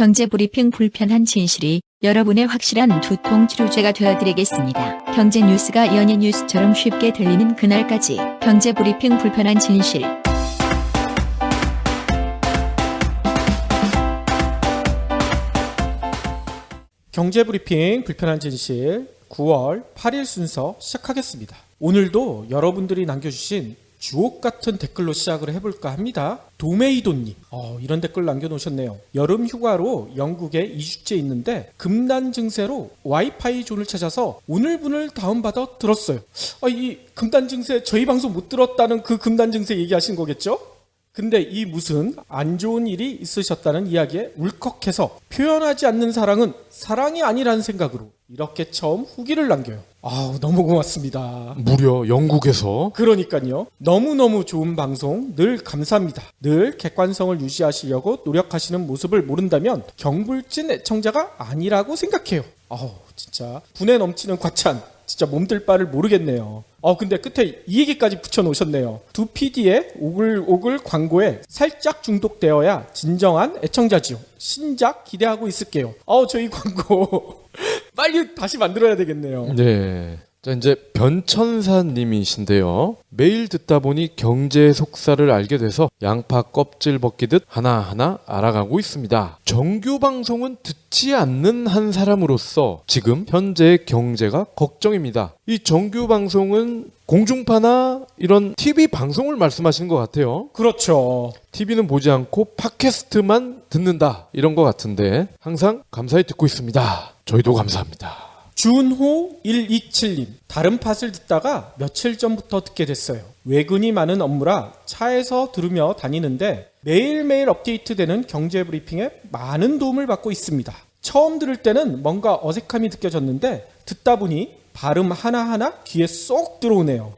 경제브리핑 불편한 진실이 여러분의 확실한 두통 치료제가 되어드리겠습니다. 경제뉴스가 연예뉴스처럼 쉽게 들리는 그날까지 경제브리핑 불편한 진실. 경제브리핑 불편한 진실 9월 8일 순서 시작하겠습니다. 오늘도 여러분들이 남겨주신 주옥같은 댓글로 시작을 해볼까 합니다. 도메이도님, 이런 댓글 남겨놓으셨네요. 여름 휴가로 영국에 2주째 있는데 금단 증세로 와이파이 존을 찾아서 오늘분을 다운받아 들었어요. 이 금단 증세 저희 방송 못 들었다는 그 금단 증세 얘기하신 거겠죠? 근데 이 무슨 안 좋은 일이 있으셨다는 이야기에 울컥해서 표현하지 않는 사랑은 사랑이 아니라는 생각으로 이렇게 처음 후기를 남겨요. 너무 고맙습니다. 무려 영국에서. 그러니까요. 너무너무 좋은 방송 늘 감사합니다. 늘 객관성을 유지하시려고 노력하시는 모습을 모른다면 경불진 애청자가 아니라고 생각해요. 진짜 분에 넘치는 과찬. 진짜 몸둘 바를 모르겠네요. 근데 끝에 이 얘기까지 붙여놓으셨네요. 두 PD의 오글오글 광고에 살짝 중독되어야 진정한 애청자지요. 신작 기대하고 있을게요. 저희 광고 빨리 다시 만들어야 되겠네요. 네. 자, 이제 변천사님이신데요. 매일 듣다 보니 경제 속사를 알게 돼서 양파 껍질 벗기듯 하나하나 알아가고 있습니다. 정규 방송은 듣지 않는 한 사람으로서 지금 현재의 경제가 걱정입니다. 이 정규 방송은 공중파나 이런 TV 방송을 말씀하시는 것 같아요. 그렇죠. TV는 보지 않고 팟캐스트만 듣는다 이런 것 같은데 항상 감사히 듣고 있습니다. 저희도 감사합니다. 준호 127님, 다른 팟을 듣다가 며칠 전부터 듣게 됐어요. 외근이 많은 업무라 차에서 들으며 다니는데 매일매일 업데이트되는 경제브리핑에 많은 도움을 받고 있습니다. 처음 들을 때는 뭔가 어색함이 느껴졌는데 듣다 보니 발음 하나하나 귀에 쏙 들어오네요.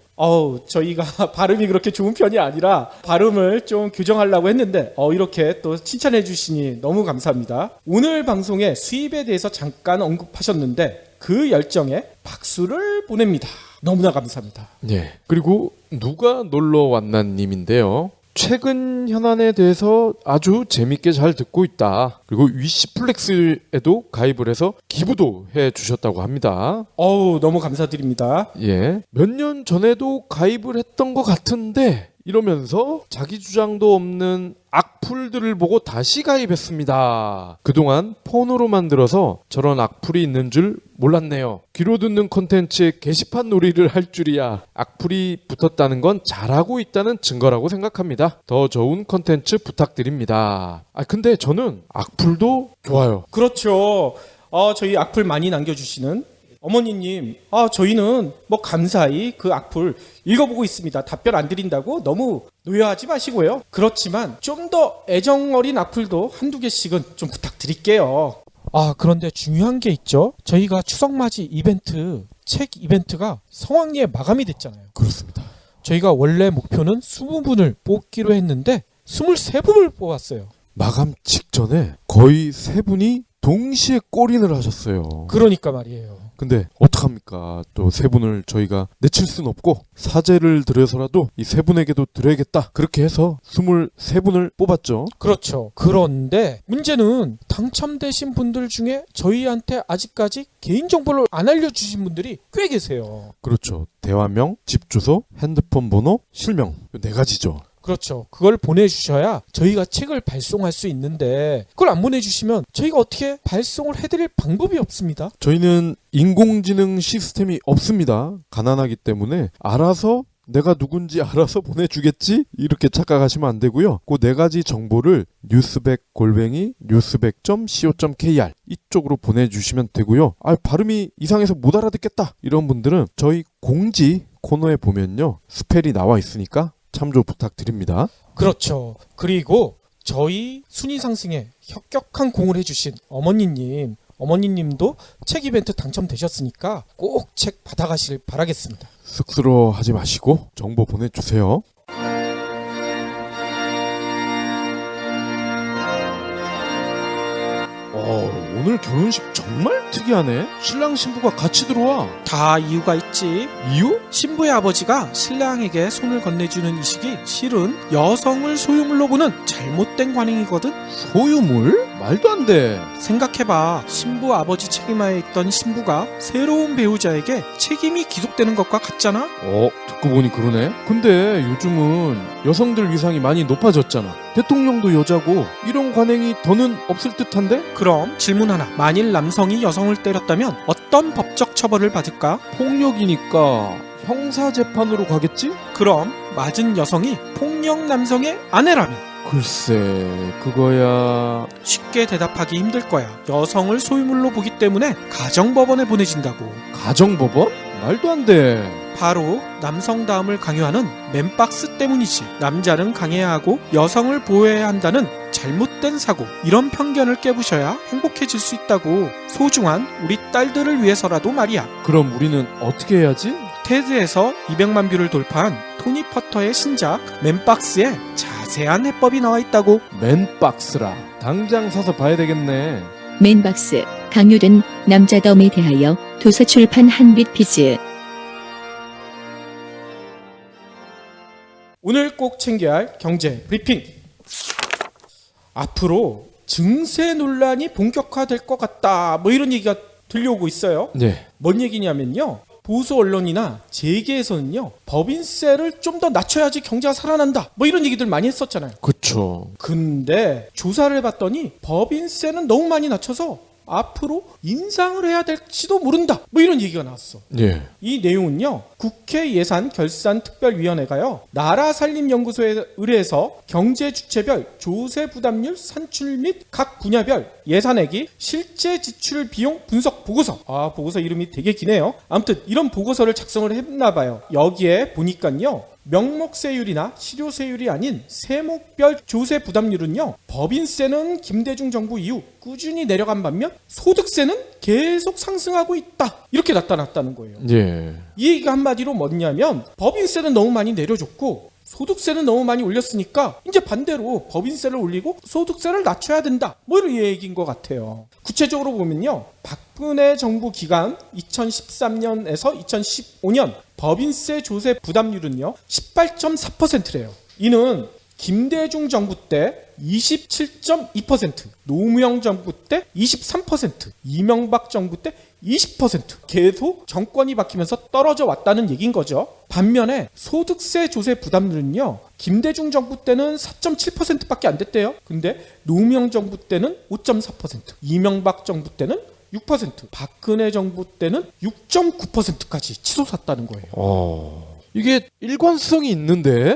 저희가 발음이 그렇게 좋은 편이 아니라 발음을 좀 교정하려고 했는데 이렇게 또 칭찬해 주시니 너무 감사합니다. 오늘 방송에 수입에 대해서 잠깐 언급하셨는데 그 열정에 박수를 보냅니다. 너무나 감사합니다. 네. 그리고 누가 놀러 왔나님인데요. 최근 현안에 대해서 아주 재밌게 잘 듣고 있다. 그리고 위시플렉스에도 가입을 해서 기부도 해주셨다고 합니다. 너무 감사드립니다. 예. 몇 년 전에도 가입을 했던 것 같은데 이러면서 자기 주장도 없는 악플들을 보고 다시 가입했습니다. 그동안 폰으로만 들어서 저런 악플이 있는 줄 몰랐네요. 귀로 듣는 콘텐츠에 게시판 놀이를 할 줄이야. 악플이 붙었다는 건 잘하고 있다는 증거라고 생각합니다. 더 좋은 콘텐츠 부탁드립니다. 근데 저는 악플도 좋아요. 그렇죠. 저희 악플 많이 남겨주시는 어머니님, 저희는 감사히 그 악플 읽어보고 있습니다. 답변 안 드린다고 너무 노여하지 마시고요. 그렇지만 좀 더 애정 어린 악플도 한두 개씩은 좀 부탁드릴게요. 그런데 중요한 게 있죠. 저희가 추석맞이 이벤트, 책 이벤트가 성황리에 마감이 됐잖아요. 그렇습니다. 저희가 원래 목표는 20분을 뽑기로 했는데 23분을 뽑았어요. 마감 직전에 거의 3분이 동시에 골인을 하셨어요. 그러니까 말이에요. 근데 어떡합니까? 또 3분을 저희가 내칠 순 없고 사죄를 드려서라도 이 3분에게도 드려야겠다. 그렇게 해서 23분을 뽑았죠. 그렇죠. 그런데 문제는 당첨되신 분들 중에 저희한테 아직까지 개인정보를 안 알려주신 분들이 꽤 계세요. 그렇죠. 대화명, 집 주소, 핸드폰 번호, 실명. 이 4가지죠. 그렇죠. 그걸 보내주셔야 저희가 책을 발송할 수 있는데 그걸 안 보내주시면 저희가 어떻게 발송을 해드릴 방법이 없습니다. 저희는 인공지능 시스템이 없습니다. 가난하기 때문에 알아서 내가 누군지 알아서 보내주겠지? 이렇게 착각하시면 안 되고요. 그 4가지 정보를 news백@news백.co.kr 이쪽으로 보내주시면 되고요. 발음이 이상해서 못 알아듣겠다 이런 분들은 저희 공지 코너에 보면요. 스펠이 나와 있으니까 참조 부탁드립니다. 그렇죠. 그리고 저희 순위 상승에 혁혁한 공을 해주신 어머니님도 책 이벤트 당첨되셨으니까 꼭 책 받아가시길 바라겠습니다. 쑥스러워하지 마시고 정보 보내주세요. 오늘 결혼식 정말 특이하네. 신랑 신부가 같이 들어와. 다 이유가 있지. 이유? 신부의 아버지가 신랑에게 손을 건네주는 이 시기 실은 여성을 소유물로 보는 잘못된 관행이거든. 소유물? 말도 안 돼. 생각해봐. 신부 아버지 책임하에 있던 신부가 새로운 배우자에게 책임이 기속되는 것과 같잖아? 듣고 보니 그러네. 근데 요즘은 여성들 위상이 많이 높아졌잖아. 대통령도 여자고 이런 관행이 더는 없을 듯한데? 그럼 질문 하나. 만일 남성이 여성을 때렸다면 어떤 법적 처벌을 받을까? 폭력이니까 형사재판으로 가겠지? 그럼 맞은 여성이 폭력 남성의 아내라면? 글쎄, 그거야... 쉽게 대답하기 힘들 거야. 여성을 소유물로 보기 때문에 가정법원에 보내진다고. 가정법원? 말도 안 돼. 바로 남성다움을 강요하는 맨박스 때문이지. 남자는 강해야 하고 여성을 보호해야 한다는 잘못된 사고, 이런 편견을 깨부셔야 행복해질 수 있다고. 소중한 우리 딸들을 위해서라도 말이야. 그럼 우리는 어떻게 해야지? 테드에서 200만 뷰를 돌파한 토니 퍼터의 신작 맨박스에 자세한 해법이 나와 있다고. 맨박스라. 당장 사서 봐야 되겠네. 맨박스, 강요된 남자다움에 대하여 도서출판 한빛피즈. 오늘 꼭 챙겨야 할 경제 브리핑. 앞으로 증세 논란이 본격화될 것 같다, 뭐 이런 얘기가 들려오고 있어요. 네. 뭔 얘기냐면요, 보수 언론이나 재계에서는요, 법인세를 좀 더 낮춰야지 경제가 살아난다, 뭐 이런 얘기들 많이 했었잖아요. 그쵸. 근데 조사를 해봤더니 법인세는 너무 많이 낮춰서 앞으로 인상을 해야 될지도 모른다, 뭐 이런 얘기가 나왔어. 예. 이 내용은요, 국회 예산결산특별위원회가요, 나라살림연구소에 의뢰해서 경제 주체별 조세 부담률 산출 및 각 분야별 예산액이 실제 지출 비용 분석 보고서. 보고서 이름이 되게 기네요. 아무튼 이런 보고서를 작성을 했나 봐요. 여기에 보니까요, 명목세율이나 실효세율이 아닌 세목별 조세 부담률은요, 법인세는 김대중 정부 이후 꾸준히 내려간 반면 소득세는 계속 상승하고 있다, 이렇게 나타났다는 거예요. 예. 이 얘기가 한마디로 뭐냐면, 법인세는 너무 많이 내려줬고 소득세는 너무 많이 올렸으니까 이제 반대로 법인세를 올리고 소득세를 낮춰야 된다, 뭐 이런 얘기인 것 같아요. 구체적으로 보면요, 박근혜 정부 기간 2013년에서 2015년 법인세 조세 부담률은요 18.4%래요. 이는 김대중 정부 때 27.2%, 노무현 정부 때 23%, 이명박 정부 때 20%, 계속 정권이 바뀌면서 떨어져 왔다는 얘기인 거죠. 반면에 소득세 조세 부담률은요, 김대중 정부 때는 4.7%밖에 안 됐대요. 근데 노무현 정부 때는 5.4%, 이명박 정부 때는 6%, 박근혜 정부 때는 6.9%까지 치솟았다는 거예요. 이게 일관성이 있는데?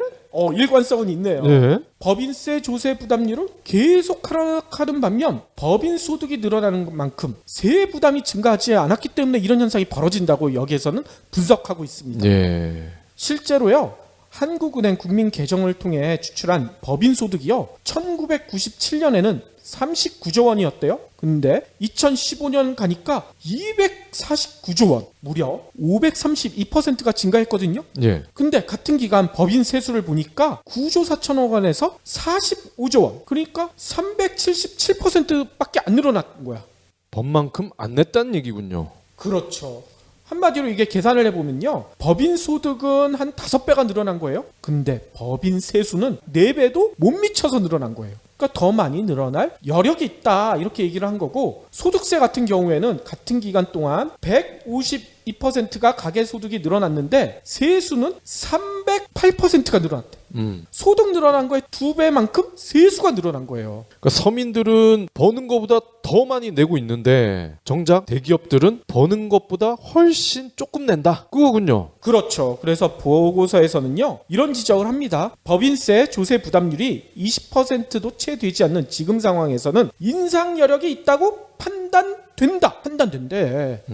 일관성은 있네요. 네. 법인세 조세 부담률은 계속 하락하는 반면 법인 소득이 늘어나는 만큼 세액 부담이 증가하지 않았기 때문에 이런 현상이 벌어진다고 여기에서는 분석하고 있습니다. 예. 실제로요, 한국은행 국민 개정을 통해 추출한 법인 소득이요, 1997년에는 39조 원이었대요. 근데 2015년 가니까 249조 원, 무려 532%가 증가했거든요. 예. 근데 같은 기간 법인 세수를 보니까 9조 4천억 원에서 45조 원, 그러니까 377%밖에 안 늘어난 거야. 법만큼 안 냈다는 얘기군요. 그렇죠. 한마디로 이게 계산을 해보면요, 법인 소득은 한 5배가 늘어난 거예요. 근데 법인 세수는 4배도 못 미쳐서 늘어난 거예요. 그러니까 더 많이 늘어날 여력이 있다, 이렇게 얘기를 한 거고, 소득세 같은 경우에는 같은 기간 동안 152%가 가계소득이 늘어났는데 세수는 308%가 늘어났대. 소득 늘어난 거에 2배만큼 세수가 늘어난 거예요. 그러니까 서민들은 버는 것보다 더 많이 내고 있는데 정작 대기업들은 버는 것보다 훨씬 조금 낸다, 그거군요. 그렇죠. 그래서 보고서에서는요, 이런 지적을 합니다. 법인세 조세 부담률이 20%도 채 되지 않는 지금 상황에서는 인상 여력이 있다고 판단된대.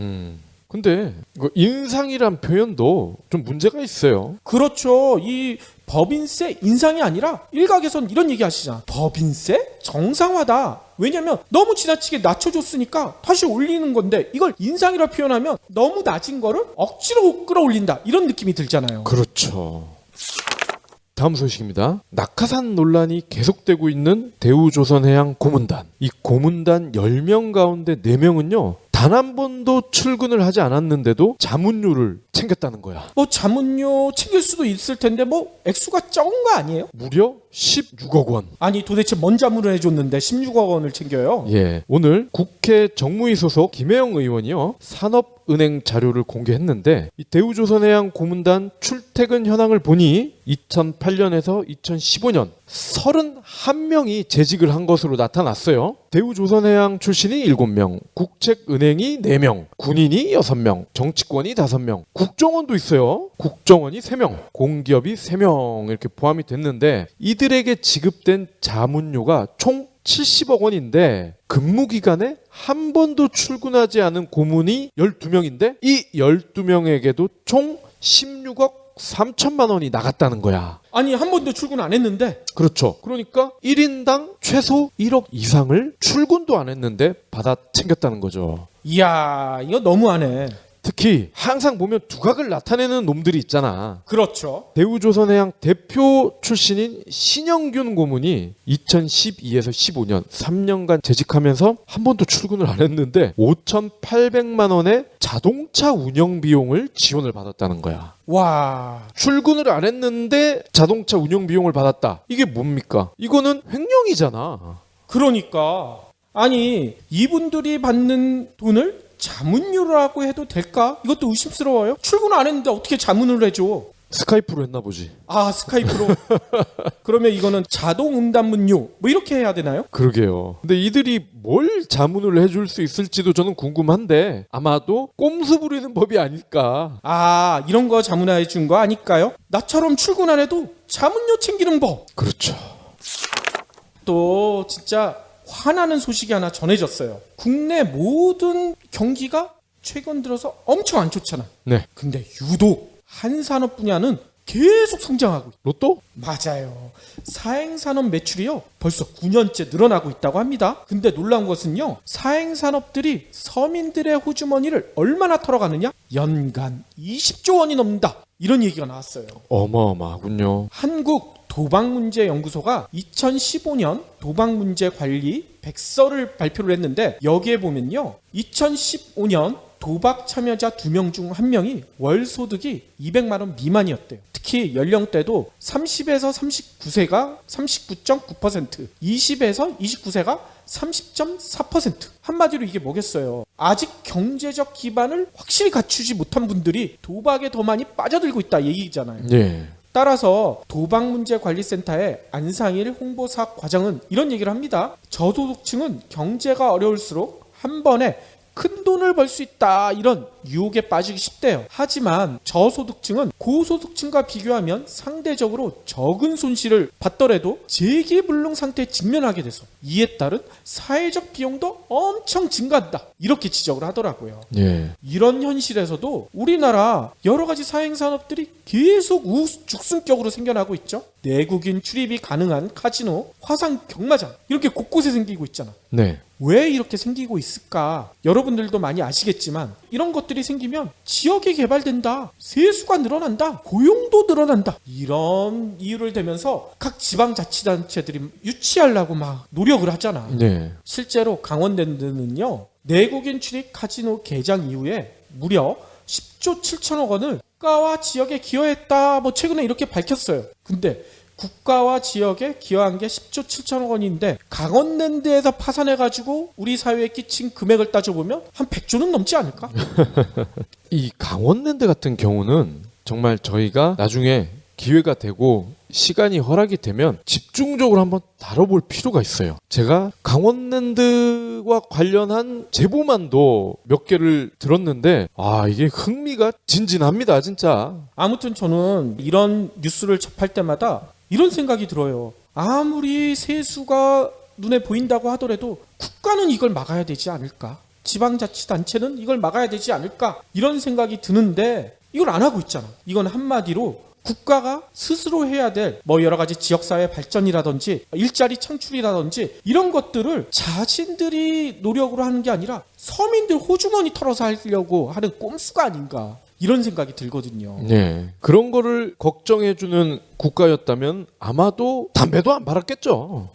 근데 이거 인상이란 표현도 좀 문제가 있어요. 그렇죠. 이 법인세 인상이 아니라 일각에선 이런 얘기 하시잖아. 법인세 정상화다. 왜냐면 너무 지나치게 낮춰줬으니까 다시 올리는 건데, 이걸 인상이라 표현하면 너무 낮은 거를 억지로 끌어올린다, 이런 느낌이 들잖아요. 그렇죠. 다음 소식입니다. 낙하산 논란이 계속되고 있는 대우조선해양 고문단. 이 고문단 10명 가운데 4명은요. 단 한 번도 출근을 하지 않았는데도 자문료를 챙겼다는 거야. 뭐 자문료 챙길 수도 있을 텐데 뭐 액수가 적은 거 아니에요? 무려 16억 원. 아니 도대체 뭔 자문을 해줬는데 16억 원을 챙겨요? 예, 오늘 국회 정무위 소속 김혜영 의원이요 산업은행 자료를 공개했는데 이 대우조선해양 고문단 출퇴근 현황을 보니 2008년에서 2015년 31명이 재직을 한 것으로 나타났어요. 대우조선해양 출신이 7명, 국책은행이 4명, 군인이 6명, 정치권이 5명, 국정원도 있어요. 국정원이 3명, 공기업이 3명 이렇게 포함이 됐는데 이들에게 지급된 자문료가 총 70억 원인데 근무 기간에 한 번도 출근하지 않은 고문이 12명인데 이 12명에게도 총 16억 3천만 원이 나갔다는 거야. 아니 한 번도 출근 안 했는데. 그렇죠. 그러니까 1인당 최소 1억 이상을 출근도 안 했는데 받아 챙겼다는 거죠. 이야 이거 너무하네. 특히 항상 보면 두각을 나타내는 놈들이 있잖아. 그렇죠. 대우조선해양 대표 출신인 신영균 고문이 2012에서 15년 3년간 재직하면서 한 번도 출근을 안 했는데 5,800만 원의 자동차 운영 비용을 지원을 받았다는 거야. 와. 출근을 안 했는데 자동차 운영 비용을 받았다. 이게 뭡니까? 이거는 횡령이잖아. 그러니까 아니 이분들이 받는 돈을 자문료라고 해도 될까? 이것도 의심스러워요. 출근 안 했는데 어떻게 자문을 해줘? 스카이프로 했나 보지. 아 스카이프로. 그러면 이거는 자동 응답문료 뭐 이렇게 해야 되나요? 그러게요. 근데 이들이 뭘 자문을 해줄 수 있을지도 저는 궁금한데 아마도 꼼수 부리는 법이 아닐까. 아 이런 거 자문해 준 거 아닐까요? 나처럼 출근 안 해도 자문료 챙기는 법. 그렇죠. 또 진짜 화나는 소식이 하나 전해졌어요. 국내 모든 경기가 최근 들어서 엄청 안 좋잖아. 네. 근데 유독 한 산업 분야는 계속 성장하고 있다. 로또? 맞아요. 사행산업 매출이요 벌써 9년째 늘어나고 있다고 합니다. 근데 놀라운 것은요 사행산업들이 서민들의 호주머니를 얼마나 털어가느냐? 연간 20조 원이 넘는다. 이런 얘기가 나왔어요. 어마어마하군요. 한국 도박문제연구소가 2015년 도박문제관리 백서를 발표를 했는데 여기에 보면요 2015년 도박 참여자 2명 중 1명이 월 소득이 200만 원 미만이었대요. 특히 연령대도 30에서 39세가 39.9%, 20에서 29세가 30.4%. 한마디로 이게 뭐겠어요? 아직 경제적 기반을 확실히 갖추지 못한 분들이 도박에 더 많이 빠져들고 있다 얘기잖아요. 예. 따라서 도박문제관리센터의 안상일 홍보사 과장은 이런 얘기를 합니다. 저소득층은 경제가 어려울수록 한 번에 큰 돈을 벌 수 있다 이런 유혹에 빠지기 쉽대요. 하지만 저소득층은 고소득층과 비교하면 상대적으로 적은 손실을 받더라도 재기불능 상태에 직면하게 돼서 이에 따른 사회적 비용도 엄청 증가한다 이렇게 지적을 하더라고요. 예. 이런 현실에서도 우리나라 여러 가지 사행산업들이 계속 우후죽순격으로 생겨나고 있죠. 내국인 출입이 가능한 카지노, 화상 경마장 이렇게 곳곳에 생기고 있잖아. 네. 왜 이렇게 생기고 있을까? 여러분들도 많이 아시겠지만 이런 것들이 생기면 지역이 개발된다, 세수가 늘어난다, 고용도 늘어난다 이런 이유를 대면서 각 지방자치단체들이 유치하려고 막 노력을 하잖아. 네. 실제로 강원랜드는요 내국인 출입 카지노 개장 이후에 무려 10조 7천억 원을 국가와 지역에 기여했다 뭐 최근에 이렇게 밝혔어요. 근데 국가와 지역에 기여한 게 10조 7천억 원인데 강원랜드에서 파산해가지고 우리 사회에 끼친 금액을 따져보면 한 100조는 넘지 않을까? 이 강원랜드 같은 경우는 정말 저희가 나중에 기회가 되고 시간이 허락이 되면 집중적으로 한번 다뤄볼 필요가 있어요. 제가 강원랜드와 관련한 제보만도 몇 개를 들었는데 이게 흥미가 진진합니다 진짜. 아무튼 저는 이런 뉴스를 접할 때마다 이런 생각이 들어요. 아무리 세수가 눈에 보인다고 하더라도 국가는 이걸 막아야 되지 않을까? 지방자치단체는 이걸 막아야 되지 않을까? 이런 생각이 드는데 이걸 안 하고 있잖아. 이건 한마디로 국가가 스스로 해야 될 뭐 여러 가지 지역사회 발전이라든지 일자리 창출이라든지 이런 것들을 자신들이 노력으로 하는 게 아니라 서민들 호주머니 털어서 하려고 하는 꼼수가 아닌가 이런 생각이 들거든요. 네. 그런 거를 걱정해주는 국가였다면 아마도 담배도 안 팔았겠죠.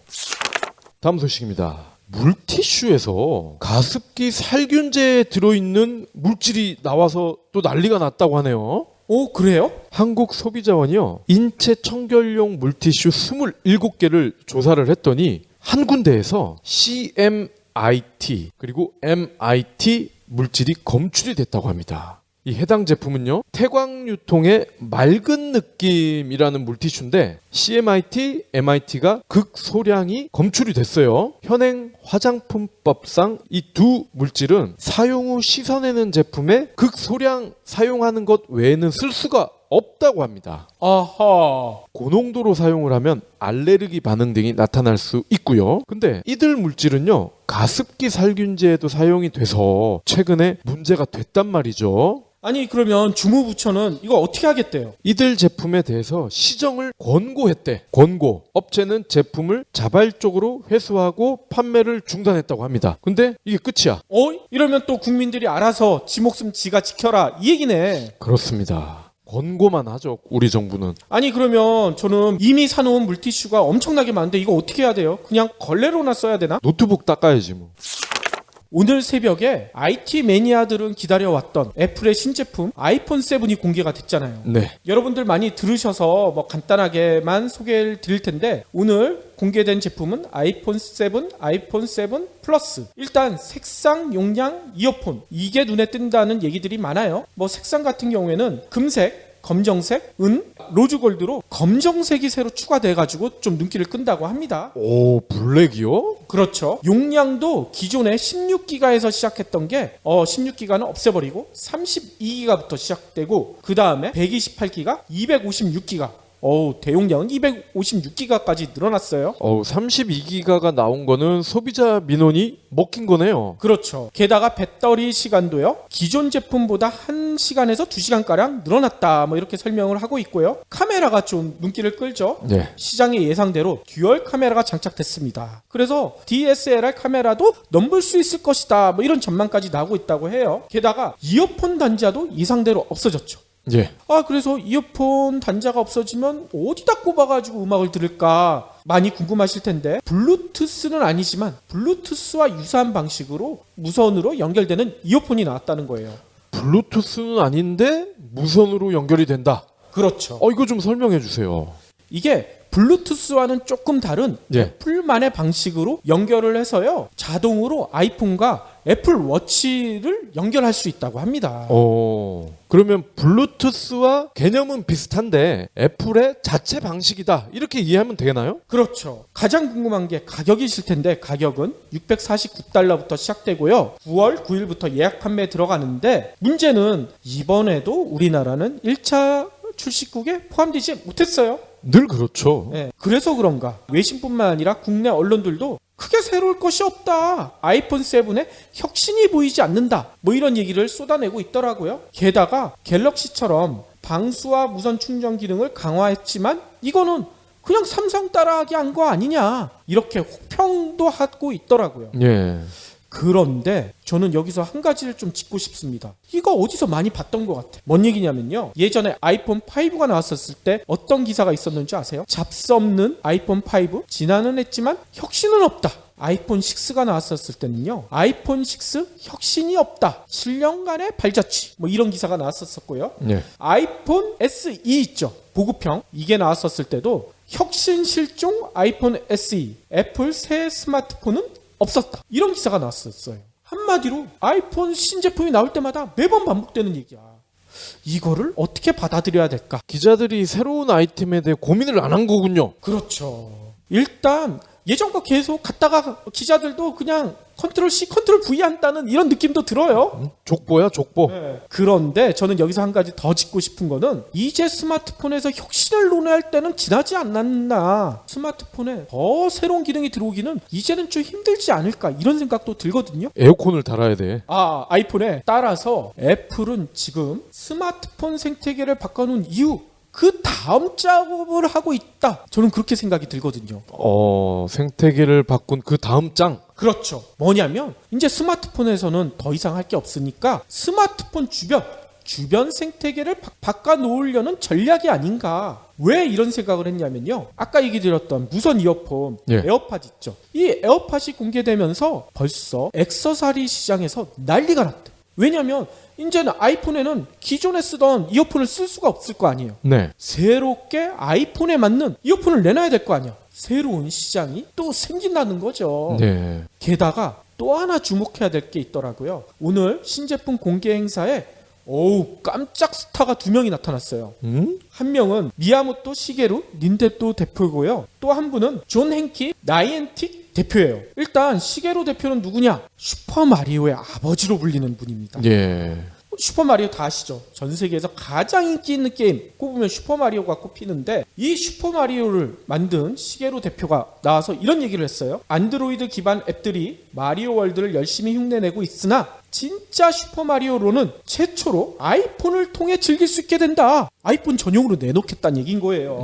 다음 소식입니다. 물티슈에서 가습기 살균제에 들어있는 물질이 나와서 또 난리가 났다고 하네요. 오, 그래요? 한국소비자원이요. 인체 청결용 물티슈 27개를 조사를 했더니 한 군데에서 CMIT 그리고 MIT 물질이 검출이 됐다고 합니다. 이 해당 제품은요, 태광 유통의 맑은 느낌이라는 물티슈인데 CMIT, MIT가 극소량이 검출이 됐어요. 현행 화장품법상 이 두 물질은 사용 후 씻어내는 제품에 극소량 사용하는 것 외에는 쓸 수가 없다고 합니다. 아하. 고농도로 사용을 하면 알레르기 반응 등이 나타날 수 있고요. 근데 이들 물질은요, 가습기 살균제에도 사용이 돼서 최근에 문제가 됐단 말이죠. 아니 그러면 주무부처는 이거 어떻게 하겠대요? 이들 제품에 대해서 시정을 권고했대. 권고. 업체는 제품을 자발적으로 회수하고 판매를 중단했다고 합니다. 근데 이게 끝이야. 이러면 또 국민들이 알아서 지 목숨 지가 지켜라 이 얘기네. 그렇습니다. 권고만 하죠, 우리 정부는. 아니 그러면 저는 이미 사놓은 물티슈가 엄청나게 많은데 이거 어떻게 해야 돼요? 그냥 걸레로나 써야 되나? 노트북 닦아야지 뭐. 오늘 새벽에 IT 매니아들은 기다려왔던 애플의 신제품 아이폰 7이 공개가 됐잖아요. 네. 여러분들 많이 들으셔서 뭐 간단하게만 소개를 드릴 텐데 오늘 공개된 제품은 아이폰 7, 아이폰 7 플러스. 일단 색상 용량 이어폰 이게 눈에 띈다는 얘기들이 많아요. 뭐 색상 같은 경우에는 금색, 검정색, 은, 로즈골드로 검정색이 새로 추가돼가지고 좀 눈길을 끈다고 합니다. 오, 블랙이요? 그렇죠. 용량도 기존에 16기가에서 시작했던 게 16기가는 없애버리고 32기가부터 시작되고 그 다음에 128기가, 256기가 대용량은 256기가까지 늘어났어요. 32기가가 나온 거는 소비자 민원이 먹힌 거네요. 그렇죠. 게다가 배터리 시간도요. 기존 제품보다 1시간에서 2시간가량 늘어났다. 뭐 이렇게 설명을 하고 있고요. 카메라가 좀 눈길을 끌죠. 네. 시장의 예상대로 듀얼 카메라가 장착됐습니다. 그래서 DSLR 카메라도 넘볼 수 있을 것이다. 뭐 이런 전망까지 나오고 있다고 해요. 게다가 이어폰 단자도 예상대로 없어졌죠. 예. 그래서 이어폰 단자가 없어지면 어디다 꼽아가지고 음악을 들을까 많이 궁금하실 텐데 블루투스는 아니지만 블루투스와 유사한 방식으로 무선으로 연결되는 이어폰이 나왔다는 거예요. 블루투스는 아닌데 무선으로 연결이 된다. 그렇죠. 이거 좀 설명해 주세요. 이게 블루투스와는 조금 다른 예. 애플만의 방식으로 연결을 해서요. 자동으로 아이폰과 애플 워치를 연결할 수 있다고 합니다. 그러면 블루투스와 개념은 비슷한데 애플의 자체 방식이다. 이렇게 이해하면 되나요? 그렇죠. 가장 궁금한 게 가격이실 텐데 가격은 $649부터 시작되고요. 9월 9일부터 예약 판매 들어가는데 문제는 이번에도 우리나라는 1차 출시국에 포함되지 못했어요. 늘 그렇죠. 네, 그래서 그런가 외신뿐만 아니라 국내 언론들도 크게 새로울 것이 없다. 아이폰 7에 혁신이 보이지 않는다. 뭐 이런 얘기를 쏟아내고 있더라고요. 게다가 갤럭시처럼 방수와 무선 충전 기능을 강화했지만 이거는 그냥 삼성 따라하기 한 거 아니냐. 이렇게 혹평도 하고 있더라고요. 예. 그런데 저는 여기서 한 가지를 좀 짚고 싶습니다. 이거 어디서 많이 봤던 것 같아. 뭔 얘기냐면요. 예전에 아이폰 5가 나왔었을 때 어떤 기사가 있었는지 아세요? 잡스 없는 아이폰 5? 진화는 했지만 혁신은 없다. 아이폰 6가 나왔었을 때는요. 아이폰 6 혁신이 없다. 7년 간의 발자취. 뭐 이런 기사가 나왔었고요. 예. 아이폰 SE 있죠. 보급형. 이게 나왔었을 때도 혁신 실종 아이폰 SE. 애플 새 스마트폰은 없었다. 이런 기사가 나왔었어요. 한마디로 아이폰 신제품이 나올 때마다 매번 반복되는 얘기야. 이거를 어떻게 받아들여야 될까? 기자들이 새로운 아이템에 대해 고민을 안 한 거군요. 그렇죠. 일단 예전과 계속 갔다가 기자들도 그냥 컨트롤 C, 컨트롤 V 한다는 이런 느낌도 들어요. 족보야, 족보. 네. 그런데 저는 여기서 한 가지 더 짚고 싶은 거는 이제 스마트폰에서 혁신을 논의할 때는 지나지 않았나. 스마트폰에 더 새로운 기능이 들어오기는 이제는 좀 힘들지 않을까 이런 생각도 들거든요. 에어컨을 달아야 돼. 아이폰에 따라서 애플은 지금 스마트폰 생태계를 바꿔놓은 이유 그 다음 작업을 하고 있다. 저는 그렇게 생각이 들거든요. 생태계를 바꾼 그 다음 장. 그렇죠. 뭐냐면 이제 스마트폰에서는 더 이상 할 게 없으니까 스마트폰 주변 생태계를 바꿔놓으려는 전략이 아닌가. 왜 이런 생각을 했냐면요. 아까 얘기 드렸던 무선 이어폰 에어팟 있죠. 이 에어팟이 공개되면서 벌써 액세서리 시장에서 난리가 났대. 왜냐하면 이제는 아이폰에는 기존에 쓰던 이어폰을 쓸 수가 없을 거 아니에요. 네. 새롭게 아이폰에 맞는 이어폰을 내놔야 될 거 아니야. 새로운 시장이 또 생긴다는 거죠. 네. 게다가 또 하나 주목해야 될 게 있더라고요. 오늘 신제품 공개 행사에 깜짝 스타가 2명이 나타났어요. 한 명은 미야모토 시게루 닌텐도 대표고요. 또 한 분은 존 행키 나이엔틱 대표예요. 일단 시게루 대표는 누구냐? 슈퍼마리오의 아버지로 불리는 분입니다. 예. 슈퍼마리오 다 아시죠? 전 세계에서 가장 인기 있는 게임 꼽으면 슈퍼마리오가 꼽히는데 이 슈퍼마리오를 만든 시게루 대표가 나와서 이런 얘기를 했어요. 안드로이드 기반 앱들이 마리오 월드를 열심히 흉내내고 있으나 진짜 슈퍼마리오로는 최초로 아이폰을 통해 즐길 수 있게 된다. 아이폰 전용으로 내놓겠다는 얘기인 거예요.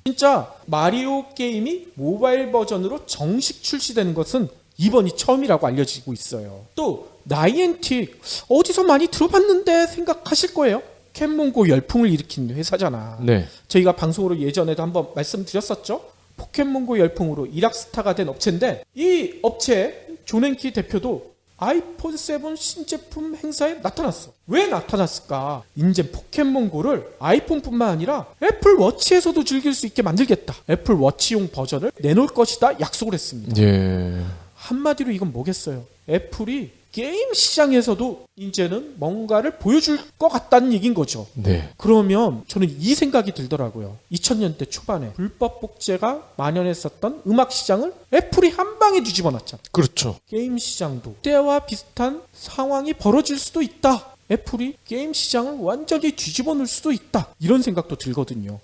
진짜 마리오 게임이 모바일 버전으로 정식 출시되는 것은 이번이 처음이라고 알려지고 있어요. 또 나이엔틱 어디서 많이 들어봤는데 생각하실 거예요. 포켓몬고 열풍을 일으킨 회사잖아. 네. 저희가 방송으로 예전에도 한번 말씀드렸었죠. 포켓몬고 열풍으로 일확스타가 된 업체인데 이 업체 존행키 대표도 아이폰 7 신제품 행사에 나타났어. 왜 나타났을까? 이제 포켓몬고를 아이폰뿐만 아니라 애플 워치에서도 즐길 수 있게 만들겠다. 애플 워치용 버전을 내놓을 것이다 약속을 했습니다. 예. 한마디로 이건 뭐겠어요? 애플이 게임 시장에서도 이제는 뭔가를 보여줄 것 같다는 얘기인 거죠. 네. 그러면 저는 이 생각이 들더라고요. 2000년대 초반에 불법 복제가 만연했었던 음악 시장을 애플이 한 방에 뒤집어 놨잖아. 그렇죠. 게임 시장도 때와 비슷한 상황이 벌어질 수도 있다. 애플이 게임 시장을 완전히 뒤집어 놓을 수도 있다. 이런 생각도 들거든요.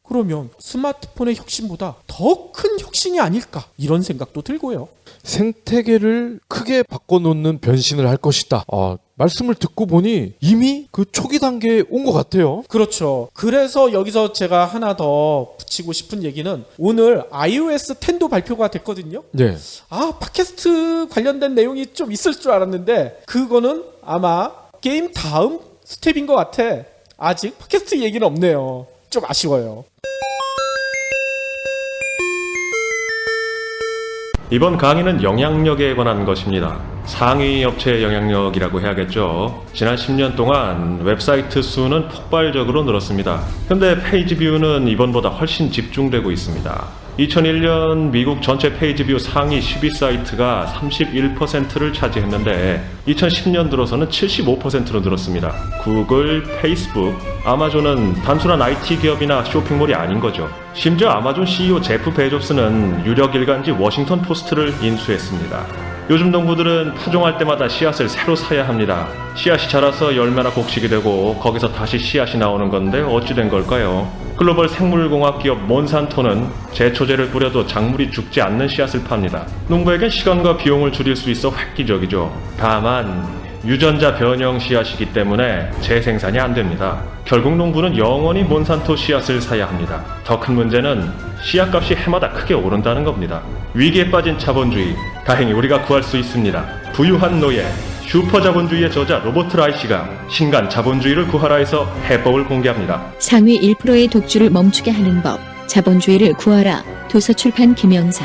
그러면 스마트폰의 혁신보다 더 큰 혁신이 아닐까 이런 생각도 들고요. 생태계를 크게 바꿔놓는 변신을 할 것이다. 말씀을 듣고 보니 이미 그 초기 단계에 온 것 같아요. 그렇죠. 그래서 여기서 제가 하나 더 붙이고 싶은 얘기는 오늘 iOS 10도 발표가 됐거든요. 네. 팟캐스트 관련된 내용이 좀 있을 줄 알았는데 그거는 아마 게임 다음 스텝인 것 같아. 아직 팟캐스트 얘기는 없네요. 좀 아쉬워요. 이번 강의는 영향력에 관한 것입니다. 상위 업체의 영향력이라고 해야겠죠. 지난 10년 동안 웹사이트 수는 폭발적으로 늘었습니다. 근데 페이지 뷰는 이번보다 훨씬 집중되고 있습니다. 2001년 미국 전체 페이지 뷰 상위 10위 사이트가 31%를 차지했는데 2010년 들어서는 75%로 늘었습니다. 구글, 페이스북, 아마존은 단순한 IT 기업이나 쇼핑몰이 아닌 거죠. 심지어 아마존 CEO 제프 베조스는 유력 일간지 워싱턴 포스트를 인수했습니다. 요즘 농부들은 파종할 때마다 씨앗을 새로 사야 합니다. 씨앗이 자라서 열매나 곡식이 되고 거기서 다시 씨앗이 나오는 건데 어찌 된 걸까요? 글로벌 생물공학 기업 몬산토는 제초제를 뿌려도 작물이 죽지 않는 씨앗을 팝니다. 농부에겐 시간과 비용을 줄일 수 있어 획기적이죠. 다만 유전자 변형 씨앗이기 때문에 재생산이 안 됩니다. 결국 농부는 영원히 몬산토 씨앗을 사야 합니다. 더 큰 문제는 씨앗값이 해마다 크게 오른다는 겁니다. 위기에 빠진 자본주의, 다행히 우리가 구할 수 있습니다. 부유한 노예, 슈퍼 자본주의의 저자 로버트 라이시가 신간 자본주의를 구하라에서 해법을 공개합니다. 상위 1%의 독주를 멈추게 하는 법, 자본주의를 구하라. 도서출판 김영사.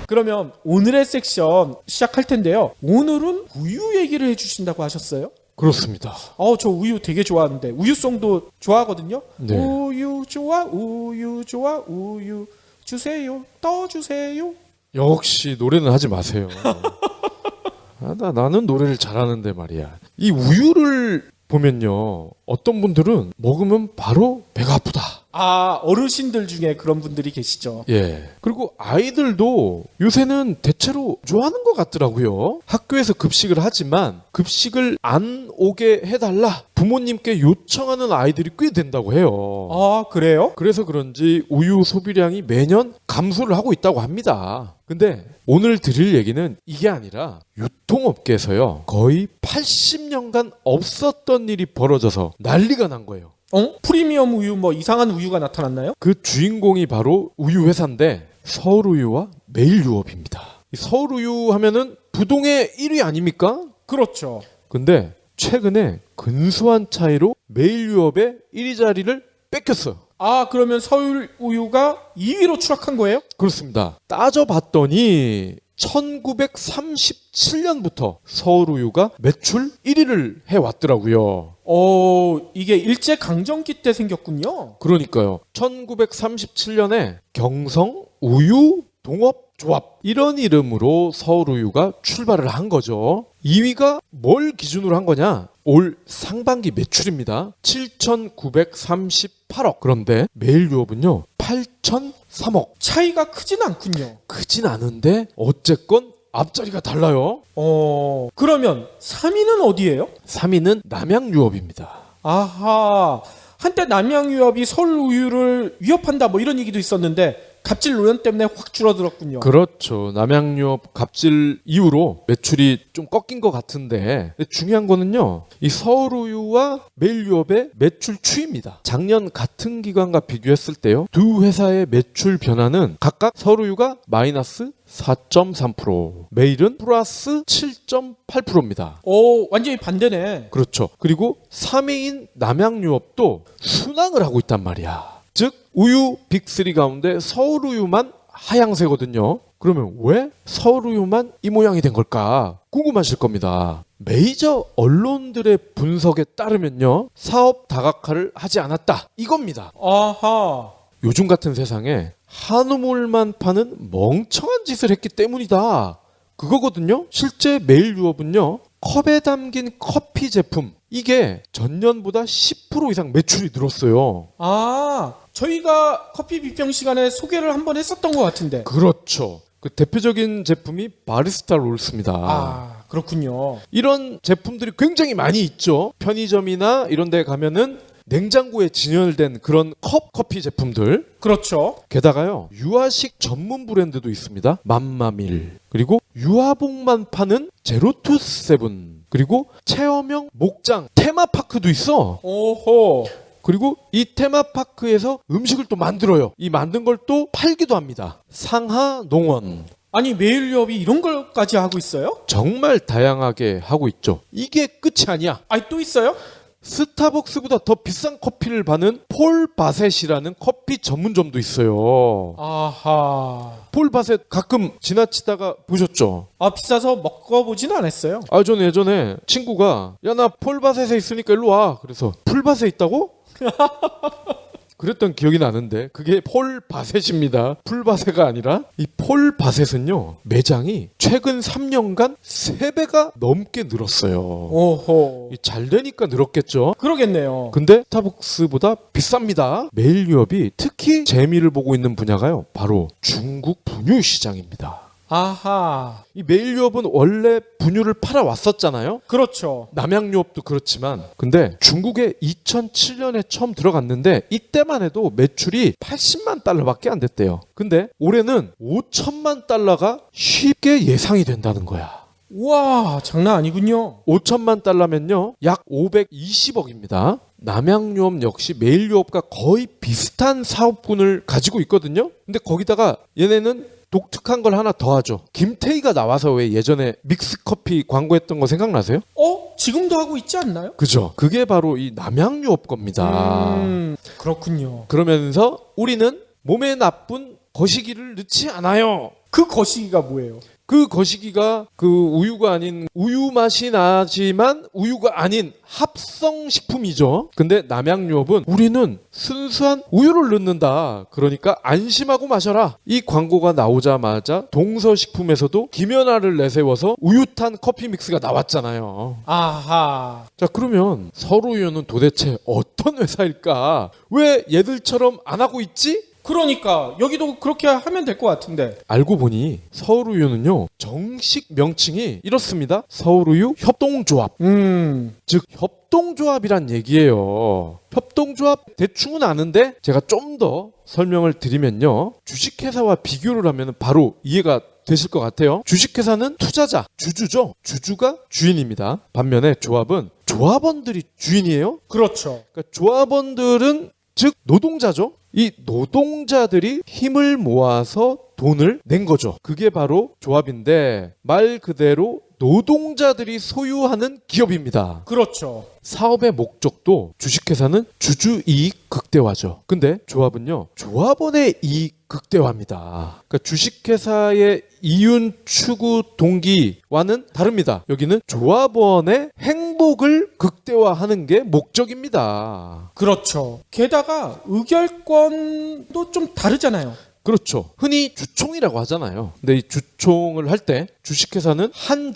그러면 오늘의 섹션 시작할 텐데요. 오늘은 우유 얘기를 해주신다고 하셨어요? 그렇습니다. 저 우유 되게 좋아하는데 우유송도 좋아하거든요. 네. 우유 좋아, 우유 좋아, 우유 주세요, 떠주세요. 역시 노래는 하지 마세요. 나는 노래를 잘하는데 말이야. 이 우유를 보면요, 어떤 분들은 먹으면 바로 배가 아프다. 어르신들 중에 그런 분들이 계시죠. 예. 그리고 아이들도 요새는 대체로 좋아하는 것 같더라고요. 학교에서 급식을 하지만 급식을 안 오게 해달라 부모님께 요청하는 아이들이 꽤 된다고 해요. 그래요? 그래서 그런지 우유 소비량이 매년 감소를 하고 있다고 합니다. 근데 오늘 드릴 얘기는 이게 아니라 유통업계에서요, 거의 80년간 없었던 일이 벌어져서 난리가 난 거예요. 프리미엄 우유 이상한 우유가 나타났나요? 그 주인공이 바로 우유 회사인데 서울우유와 매일유업입니다. 이 서울우유 하면은 부동의 1위 아닙니까? 그렇죠. 근데 최근에 근소한 차이로 매일유업의 1위 자리를 뺏겼어요. 그러면 서울 우유가 2위로 추락한 거예요? 그렇습니다. 따져봤더니 1937년부터 서울우유가 매출 1위를 해왔더라고요. 이게 일제 강점기 때 생겼군요. 그러니까요. 1937년에 경성 우유 동업조합 이런 이름으로 서울우유가 출발을 한 거죠. 2위가 뭘 기준으로 한 거냐? 올 상반기 매출입니다. 7,938억. 그런데 매일유업은요 8,003억. 차이가 크진 않군요. 크진 않은데 어쨌건 앞자리가 달라요. 그러면 3위는 어디예요? 3위는 남양유업입니다. 아하, 한때 남양유업이 서울우유를 위협한다 뭐 이런 얘기도 있었는데 갑질 노연 때문에 확 줄어들었군요. 그렇죠. 남양유업 갑질 이후로 매출이 좀 꺾인 것 같은데 중요한 거는요. 이 서울우유와 매일유업의 매출 추이입니다. 작년 같은 기간과 비교했을 때요. 두 회사의 매출 변화는 각각 서울우유가 마이너스 4.3%, 매일은 플러스 7.8%입니다. 완전히 반대네. 그렇죠. 그리고 3위인 남양유업도 순항을 하고 있단 말이야. 즉 우유 빅3 가운데 서울우유만 하향세거든요. 그러면 왜 서울우유만 이 모양이 된 걸까 궁금하실 겁니다. 메이저 언론들의 분석에 따르면요. 사업 다각화를 하지 않았다. 이겁니다. 아하. 요즘 같은 세상에 한우물만 파는 멍청한 짓을 했기 때문이다. 그거거든요. 실제 매일유업은요. 컵에 담긴 커피 제품 이게 전년보다 10% 이상 매출이 늘었어요. 저희가 커피 비평 시간에 소개를 한번 했었던 것 같은데. 그렇죠. 그 대표적인 제품이 바리스타 롤스입니다. 그렇군요. 이런 제품들이 굉장히 많이 있죠. 편의점이나 이런 데 가면은 냉장고에 진열된 그런 커피 제품들. 그렇죠. 게다가요. 유아식 전문 브랜드도 있습니다. 맘마밀. 그리고 유아복만 파는 제로투세븐. 그리고 체험형 목장 테마파크도 있어. 오호. 그리고 이 테마파크에서 음식을 또 만들어요. 이 만든 걸 또 팔기도 합니다. 상하농원. 아니 매일유업이 이런 걸까지 하고 있어요? 정말 다양하게 하고 있죠. 이게 끝이 아니야. 또 있어요? 스타벅스보다 더 비싼 커피를 파는 폴 바셋이라는 커피 전문점도 있어요. 아하. 폴 바셋 가끔 지나치다가 보셨죠? 비싸서 먹어보진 않았어요. 저는 예전에 친구가 야 나 폴 바셋에 있으니까 일로 와. 그래서 풀 바셋 있다고? 그랬던 기억이 나는데 그게 폴 바셋입니다. 풀 바셋가 아니라 이 폴 바셋은요. 매장이 최근 3년간 3배가 넘게 늘었어요. 오호. 잘 되니까 늘었겠죠. 그러겠네요. 근데 스타벅스보다 비쌉니다. 매일유업이 특히 재미를 보고 있는 분야가요. 바로 중국 분유 시장입니다. 아하. 이 매일유업은 원래 분유를 팔아왔었잖아요. 그렇죠. 남양유업도 그렇지만 근데 중국에 2007년에 처음 들어갔는데 이때만 해도 매출이 80만 달러밖에 안 됐대요. 근데 올해는 5천만 달러가 쉽게 예상이 된다는 거야. 우와, 장난 아니군요. 5천만 달러면요 약 520억입니다. 남양유업 역시 매일유업과 거의 비슷한 사업군을 가지고 있거든요. 근데 거기다가 얘네는 독특한 걸 하나 더 하죠. 김태희가 나와서 왜 예전에 믹스커피 광고했던 거 생각나세요? 지금도 하고 있지 않나요? 그죠. 그게 바로 이 남양유업 겁니다. 그렇군요. 그러면서 우리는 몸에 나쁜 거시기를 넣지 않아요. 그 거시기가 뭐예요? 그 거시기가 그 우유가 아닌 우유 맛이 나지만 우유가 아닌 합성식품이죠. 근데 남양유업은 우리는 순수한 우유를 넣는다. 그러니까 안심하고 마셔라. 이 광고가 나오자마자 동서식품에서도 김연아를 내세워서 우유탄 커피 믹스가 나왔잖아요. 아하. 자, 그러면 서울우유는 도대체 어떤 회사일까? 왜 얘들처럼 안 하고 있지? 그러니까 여기도 그렇게 하면 될 것 같은데. 알고 보니 서울우유는요 정식 명칭이 이렇습니다. 서울우유 협동조합. 즉 협동조합이란 얘기예요. 협동조합 대충은 아는데 제가 좀 더 설명을 드리면요. 주식회사와 비교를 하면 바로 이해가 되실 것 같아요. 주식회사는 투자자, 주주죠. 주주가 주인입니다. 반면에 조합은 조합원들이 주인이에요. 그렇죠. 그러니까 조합원들은 즉 노동자죠. 이 노동자들이 힘을 모아서 돈을 낸 거죠. 그게 바로 조합인데 말 그대로 노동자들이 소유하는 기업입니다. 그렇죠. 사업의 목적도 주식회사는 주주이익 극대화죠. 근데 조합은요. 조합원의 이익 극대화입니다. 그러니까 주식회사의 이윤 추구 동기와는 다릅니다. 여기는 조합원의 행복을 극대화하는 게 목적입니다. 그렇죠. 게다가 의결권도 좀 다르잖아요. 그렇죠. 흔히 주총이라고 하잖아요. 근데 이 주총을 할 때 주식회사는 한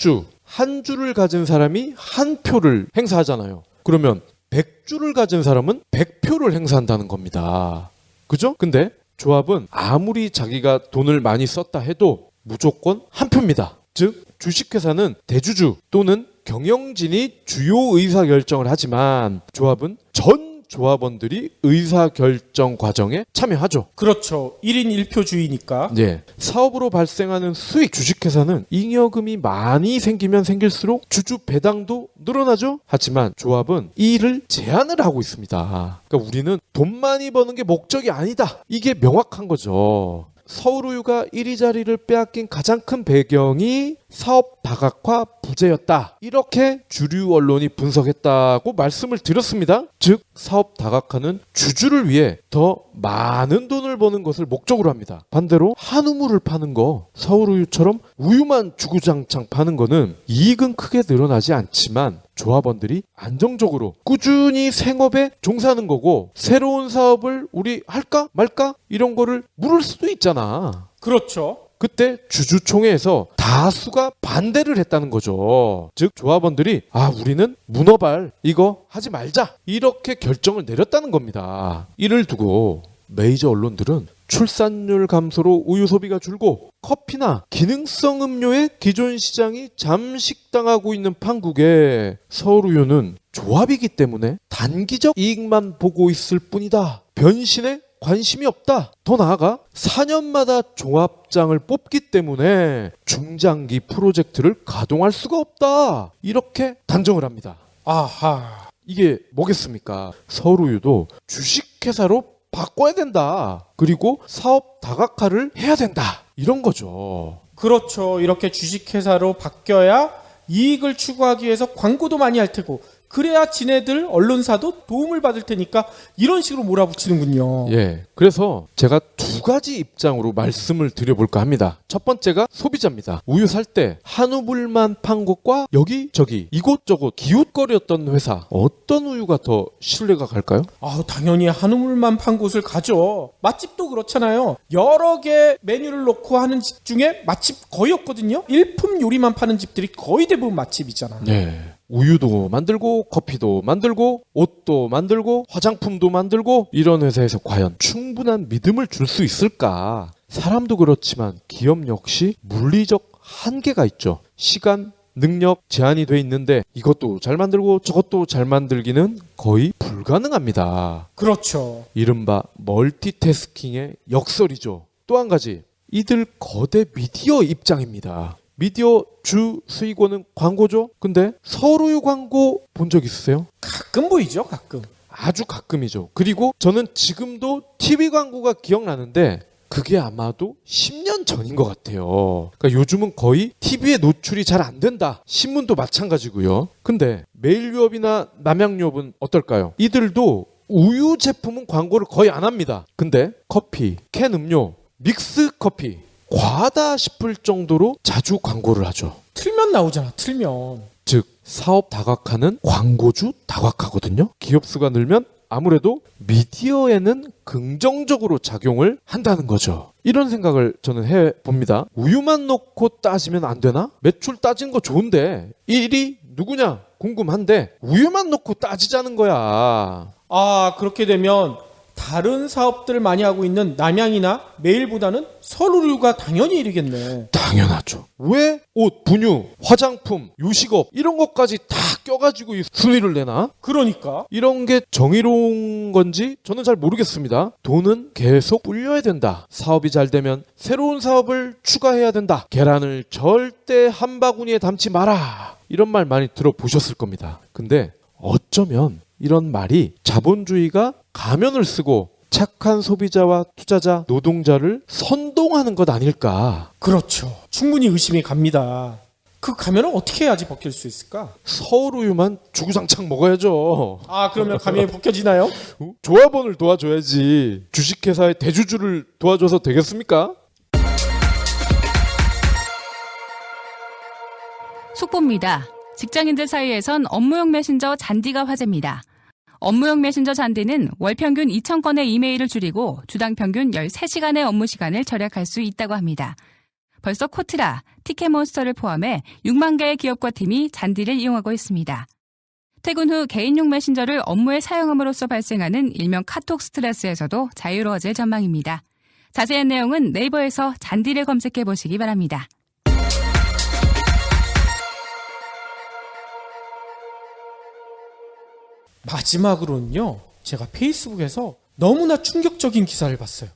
주를 가진 사람이 한 표를 행사하잖아요. 그러면 100주를 가진 사람은 100표를 행사한다는 겁니다. 그죠? 근데 조합은 아무리 자기가 돈을 많이 썼다 해도 무조건 한 표입니다. 즉 주식회사는 대주주 또는 경영진이 주요 의사결정을 하지만 조합은 전 조합원들이 의사결정 과정에 참여하죠. 그렇죠. 1인 1표주의니까. 예. 사업으로 발생하는 수익, 주식회사는 잉여금이 많이 생기면 생길수록 주주 배당도 늘어나죠. 하지만 조합은 이 일을 제한을 하고 있습니다. 그러니까 우리는 돈 많이 버는 게 목적이 아니다. 이게 명확한 거죠. 서울우유가 이리저리를 빼앗긴 가장 큰 배경이 사업 다각화 부재였다. 이렇게 주류 언론이 분석했다고 말씀을 드렸습니다. 즉 사업 다각화는 주주를 위해 더 많은 돈을 버는 것을 목적으로 합니다. 반대로 한우물을 파는 거, 서울우유처럼 우유만 주구장창 파는 거는 이익은 크게 늘어나지 않지만 조합원들이 안정적으로 꾸준히 생업에 종사하는 거고, 새로운 사업을 우리 할까 말까 이런 거를 물을 수도 있잖아. 그렇죠. 그때 주주총회에서 다수가 반대를 했다는 거죠. 즉 조합원들이 우리는 문어발 이거 하지 말자 이렇게 결정을 내렸다는 겁니다. 이를 두고 메이저 언론들은 출산율 감소로 우유 소비가 줄고 커피나 기능성 음료의 기존 시장이 잠식당하고 있는 판국에 서울우유는 조합이기 때문에 단기적 이익만 보고 있을 뿐이다. 변신에 관심이 없다. 더 나아가 4년마다 종합장을 뽑기 때문에 중장기 프로젝트를 가동할 수가 없다. 이렇게 단정을 합니다. 아하. 이게 뭐겠습니까? 서울우유도 주식회사로 바꿔야 된다. 그리고 사업 다각화를 해야 된다. 이런 거죠. 그렇죠. 이렇게 주식회사로 바뀌어야 이익을 추구하기 위해서 광고도 많이 할 테고, 그래야 지네들 언론사도 도움을 받을 테니까 이런 식으로 몰아붙이는군요. 예. 그래서 제가 두 가지 입장으로 말씀을 드려볼까 합니다. 첫 번째가 소비자입니다. 우유 살 때 한우물만 판 곳과 여기저기 이곳저곳 기웃거렸던 회사, 어떤 우유가 더 신뢰가 갈까요? 당연히 한우물만 판 곳을 가죠. 맛집도 그렇잖아요. 여러 개 메뉴를 놓고 하는 집 중에 맛집 거의 없거든요. 일품 요리만 파는 집들이 거의 대부분 맛집이잖아. 네. 우유도 만들고 커피도 만들고 옷도 만들고 화장품도 만들고 이런 회사에서 과연 충분한 믿음을 줄 수 있을까? 사람도 그렇지만 기업 역시 물리적 한계가 있죠. 시간, 능력 제한이 돼 있는데 이것도 잘 만들고 저것도 잘 만들기는 거의 불가능합니다. 그렇죠. 이른바 멀티태스킹의 역설이죠. 또 한 가지, 이들 거대 미디어 입장입니다. 미디어 주 수익원은 광고죠. 근데 서울우유 광고 본 적 있으세요? 가끔 보이죠, 가끔. 아주 가끔이죠. 그리고 저는 지금도 TV 광고가 기억나는데 그게 아마도 10년 전인 것 같아요. 그러니까 요즘은 거의 TV에 노출이 잘 안 된다. 신문도 마찬가지고요. 근데 메일유업이나 남양유업은 어떨까요? 이들도 우유 제품은 광고를 거의 안 합니다. 근데 커피, 캔 음료, 믹스 커피 과하다 싶을 정도로 자주 광고를 하죠. 틀면 나오잖아, 틀면. 즉 사업 다각화는 광고주 다각화거든요. 기업 수가 늘면 아무래도 미디어에는 긍정적으로 작용을 한다는 거죠. 이런 생각을 저는 해봅니다. 우유만 놓고 따지면 안 되나? 매출 따진 거 좋은데 1위 누구냐 궁금한데 우유만 놓고 따지자는 거야. 그렇게 되면 다른 사업들을 많이 하고 있는 남양이나 메일보다는 서울우유가 당연히 1위겠네. 당연하죠. 왜 옷, 분유, 화장품, 요식업 이런 것까지 다 껴가지고 이 순위를 내나? 그러니까. 이런 게 정의로운 건지 저는 잘 모르겠습니다. 돈은 계속 불려야 된다. 사업이 잘 되면 새로운 사업을 추가해야 된다. 계란을 절대 한 바구니에 담지 마라. 이런 말 많이 들어보셨을 겁니다. 근데 어쩌면 이런 말이 자본주의가 가면을 쓰고 착한 소비자와 투자자, 노동자를 선동하는 것 아닐까. 그렇죠. 충분히 의심이 갑니다. 그 가면을 어떻게 해야지 벗길 수 있을까? 서울우유만 주구장창 먹어야죠. 그러면 가면이 벗겨지나요? 조합원을 도와줘야지. 주식회사의 대주주를 도와줘서 되겠습니까? 속보입니다. 직장인들 사이에선 업무용 메신저 잔디가 화제입니다. 업무용 메신저 잔디는 월 평균 2,000건의 이메일을 줄이고 주당 평균 13시간의 업무 시간을 절약할 수 있다고 합니다. 벌써 코트라, 티켓몬스터를 포함해 6만 개의 기업과 팀이 잔디를 이용하고 있습니다. 퇴근 후 개인용 메신저를 업무에 사용함으로써 발생하는 일명 카톡 스트레스에서도 자유로워질 전망입니다. 자세한 내용은 네이버에서 잔디를 검색해 보시기 바랍니다. 마지막으로는요, 제가 페이스북에서 너무나 충격적인 기사를 봤어요.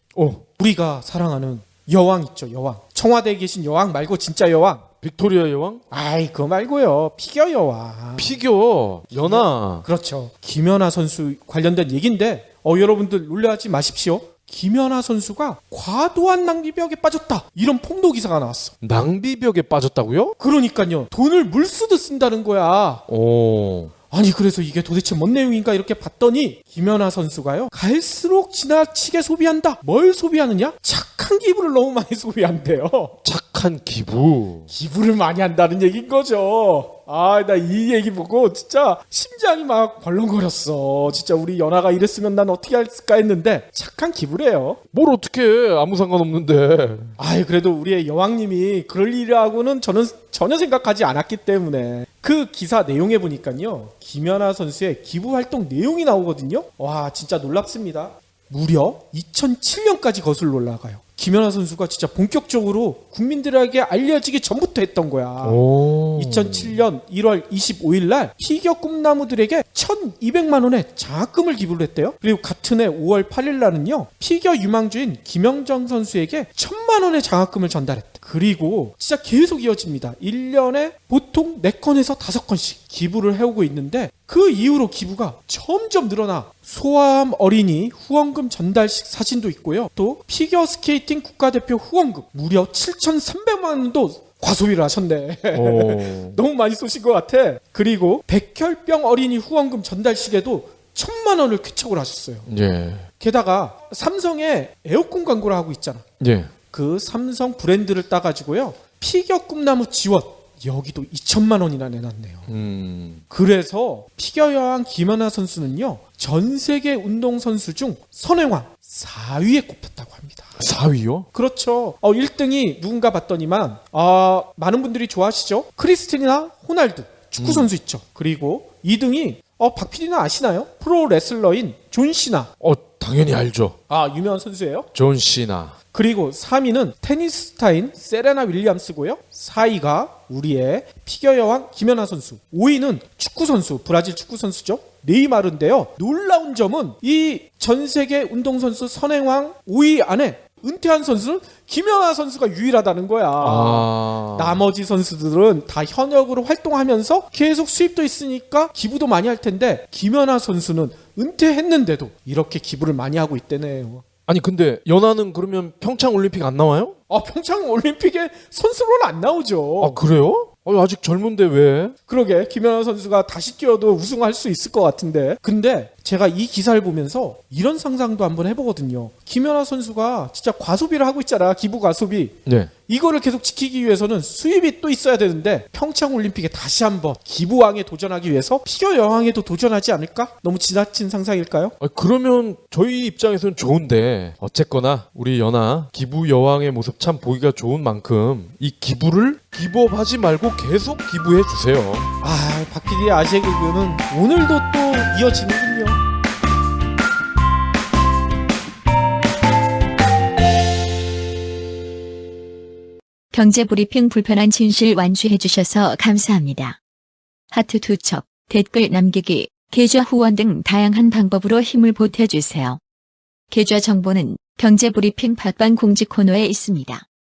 우리가 사랑하는 여왕 있죠, 여왕. 청와대에 계신 여왕 말고 진짜 여왕. 빅토리아 여왕? 아이, 그거 말고요. 피겨 여왕. 피겨, 연하. 그렇죠. 김연아 선수 관련된 얘기인데, 여러분들 놀라지 마십시오. 김연아 선수가 과도한 낭비벽에 빠졌다. 이런 폭로 기사가 나왔어. 낭비벽에 빠졌다고요? 그러니까요. 돈을 물쓰듯 쓴다는 거야. 아니, 그래서 이게 도대체 뭔 내용인가 이렇게 봤더니 김연아 선수가요, 갈수록 지나치게 소비한다. 뭘 소비하느냐? 착한 기부를 너무 많이 소비한대요. 착한 기부. 기부를 많이 한다는 얘기인 거죠. 아, 나 이 얘기 보고 진짜 심장이 막 벌렁거렸어. 진짜 우리 연아가 이랬으면 난 어떻게 할까 했는데 착한 기부래요. 뭘 어떻게 해? 아무 상관없는데. 아이, 그래도 우리의 여왕님이 그럴 일이라고는 저는 전혀 생각하지 않았기 때문에. 그 기사 내용에 보니까요, 김연아 선수의 기부 활동 내용이 나오거든요. 와, 진짜 놀랍습니다. 무려 2007년까지 거슬러 올라가요. 김연아 선수가 진짜 본격적으로 국민들에게 알려지기 전부터 했던 거야. 2007년 1월 25일 날 피겨 꿈나무들에게 1,200만 원의 장학금을 기부를 했대요. 그리고 같은 해 5월 8일 날은요, 피겨 유망주인 김영정 선수에게 1,000만 원의 장학금을 전달했대. 그리고 진짜 계속 이어집니다. 1년에 보통 4건에서 5건씩 기부를 해오고 있는데, 그 이후로 기부가 점점 늘어나 소아암 어린이 후원금 전달식 사진도 있고요. 또 피겨스케이팅 국가대표 후원금 무려 7,300만 원도 과소비를 하셨네. 너무 많이 쏘신 것 같아. 그리고 백혈병 어린이 후원금 전달식에도 1,000만 원을 쾌척을 하셨어요. 예. 게다가 삼성의 에어컨 광고를 하고 있잖아. 예. 그 삼성 브랜드를 따가지고요, 피겨 꿈나무 지원, 여기도 2,000만 원이나 내놨네요. 그래서 피겨 여왕 김연아 선수는요, 전 세계 운동선수 중 선행왕 4위에 꼽혔다고 합니다. 4위요? 그렇죠. 1등이 누군가 봤더니만, 많은 분들이 좋아하시죠? 크리스티나 호날두, 축구선수 있죠. 그리고 2등이 박 PD는 아시나요? 프로 레슬러인 존 시나. 당연히 알죠. 유명한 선수예요. 존 시나. 그리고 3위는 테니스 스타인 세레나 윌리엄스고요. 4위가 우리의 피겨 여왕 김연아 선수. 5위는 축구 선수, 브라질 축구 선수죠, 네이마르인데요. 놀라운 점은 이 전 세계 운동선수 선행왕 5위 안에 은퇴한 선수는 김연아 선수가 유일하다는 거야. 나머지 선수들은 다 현역으로 활동하면서 계속 수입도 있으니까 기부도 많이 할 텐데, 김연아 선수는 은퇴했는데도 이렇게 기부를 많이 하고 있대네요. 아니 근데 연하는 그러면 평창 올림픽 안 나와요? 평창 올림픽에 선수로는 안 나오죠. 그래요? 아직 젊은데 왜? 그러게, 김연아 선수가 다시 뛰어도 우승할 수 있을 것 같은데. 근데 제가 이 기사를 보면서 이런 상상도 한번 해보거든요. 김연아 선수가 진짜 과소비를 하고 있잖아, 기부 과소비. 네. 이거를 계속 지키기 위해서는 수입이 또 있어야 되는데, 평창 올림픽에 다시 한번 기부왕에 도전하기 위해서 피겨 여왕에도 도전하지 않을까? 너무 지나친 상상일까요? 그러면 저희 입장에서는 좋은데, 어쨌거나 우리 연하 기부 여왕의 모습 참 보기가 좋은 만큼 이 기부를 기부업하지 말고 계속 기부해 주세요. 박 PD의 아재 개그는 오늘도 또 이어지는군요. 경제브리핑 불편한 진실 완주해주셔서 감사합니다. 하트 투척, 댓글 남기기, 계좌 후원 등 다양한 방법으로 힘을 보태주세요. 계좌 정보는 경제브리핑 팟빵 공지 코너에 있습니다.